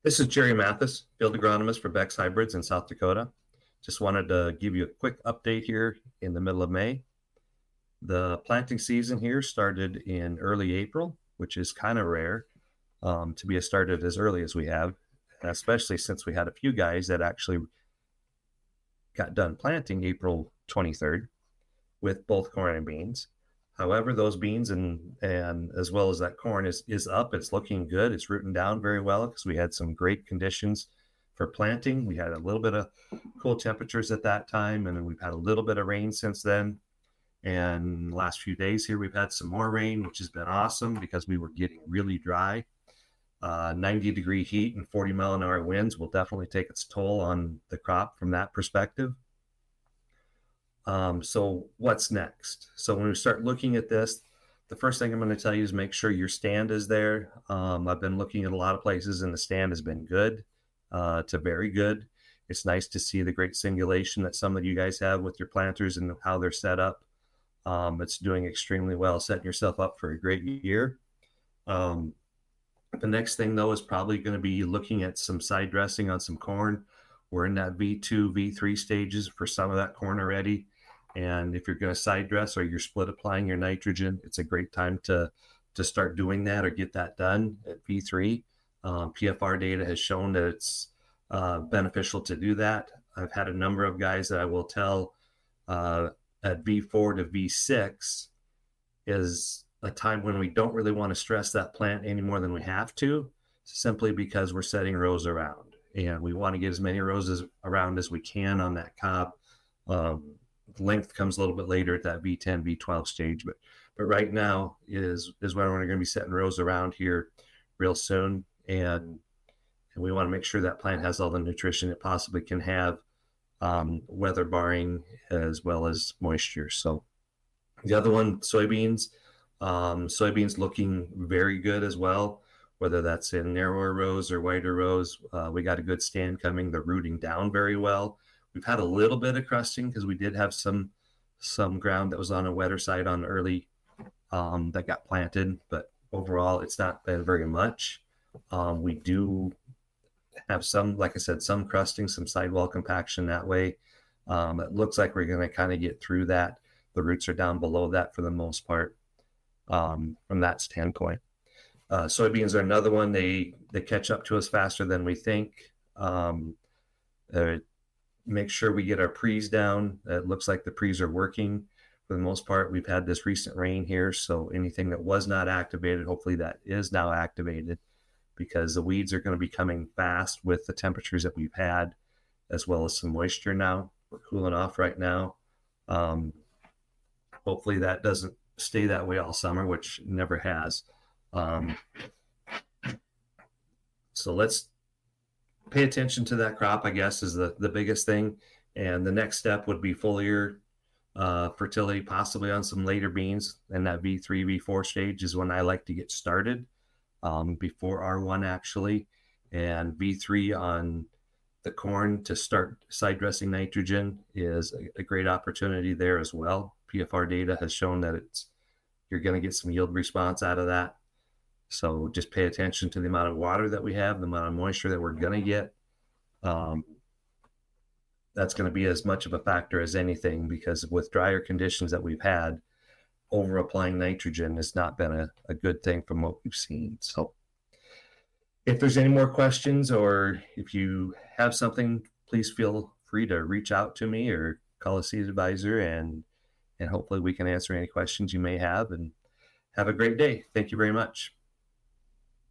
This is Jerry Mathis, field agronomist for Beck's Hybrids in South Dakota. Just wanted to give you a quick update here in the middle of May. The planting season here started in early April, which is kind of rare to be started as early as we have, especially since we had a few guys that actually got done planting April 23rd with both corn and beans. However, those beans and as well as that corn is up. It's looking good. It's rooting down very well because we had some great conditions for planting. We had a little bit of cool temperatures at that time, and then we've had a little bit of rain since then. And the last few days here, we've had some more rain, which has been awesome because we were getting really dry. 90-degree heat and 40-mile-an-hour winds will definitely take its toll on the crop from that perspective. So what's next? So when we start looking at this, the first thing I'm going to tell you is make sure your stand is there. I've been looking at a lot of places and the stand has been good to very good. It's nice to see the great singulation that some of you guys have with your planters and how they're set up. It's doing extremely well, setting yourself up for a great year. The next thing though is probably going to be looking at some side dressing on some corn. We're in that V2, V3 stages for some of that corn already. And if you're going to side dress or you're split applying your nitrogen, it's a great time to start doing that or get that done at V3. PFR data has shown that it's beneficial to do that. I've had a number of guys that I will tell at V4 to V6 is a time when we don't really want to stress that plant any more than we have to, simply because we're setting rows around. And we want to get as many rows around as we can on that cob. Length comes a little bit later at that V10, V12 stage, but right now is when we're going to be setting rows around here real soon, and we want to make sure that plant has all the nutrition it possibly can have, weather barring as well as moisture. So the other one, soybeans. Soybeans looking very good as well, whether that's in narrower rows or wider rows. We got a good stand coming. They're rooting down very well. We've had a little bit of crusting because we did have some ground that was on a wetter side on early that got planted, but overall it's not been very much. We do have some, like I said, some crusting, some sidewall compaction that way. It looks like we're going to kind of get through that. The roots are down below that for the most part from that standpoint. Soybeans are another one. They catch up to us faster than we think. Make sure we get our pre's down. It looks like the pre's are working for the most part. We've had this recent rain here, so anything that was not activated, hopefully that is now activated, because the weeds are going to be coming fast with the temperatures that we've had, as well as some moisture now. We're cooling off right now. Hopefully that doesn't stay that way all summer, which never has. So let's pay attention to that crop, I guess, is the biggest thing. And the next step would be foliar fertility, possibly on some later beans. And that V3, V4 stage is when I like to get started, before R1 actually. And V3 on the corn to start side dressing nitrogen is a great opportunity there as well. PFR data has shown that you're going to get some yield response out of that. So just pay attention to the amount of water that we have, the amount of moisture that we're going to get. That's going to be as much of a factor as anything, because with drier conditions that we've had, over applying nitrogen has not been a good thing from what we've seen. So if there's any more questions, or if you have something, please feel free to reach out to me or call a seed advisor, and hopefully we can answer any questions you may have. And have a great day. Thank you very much.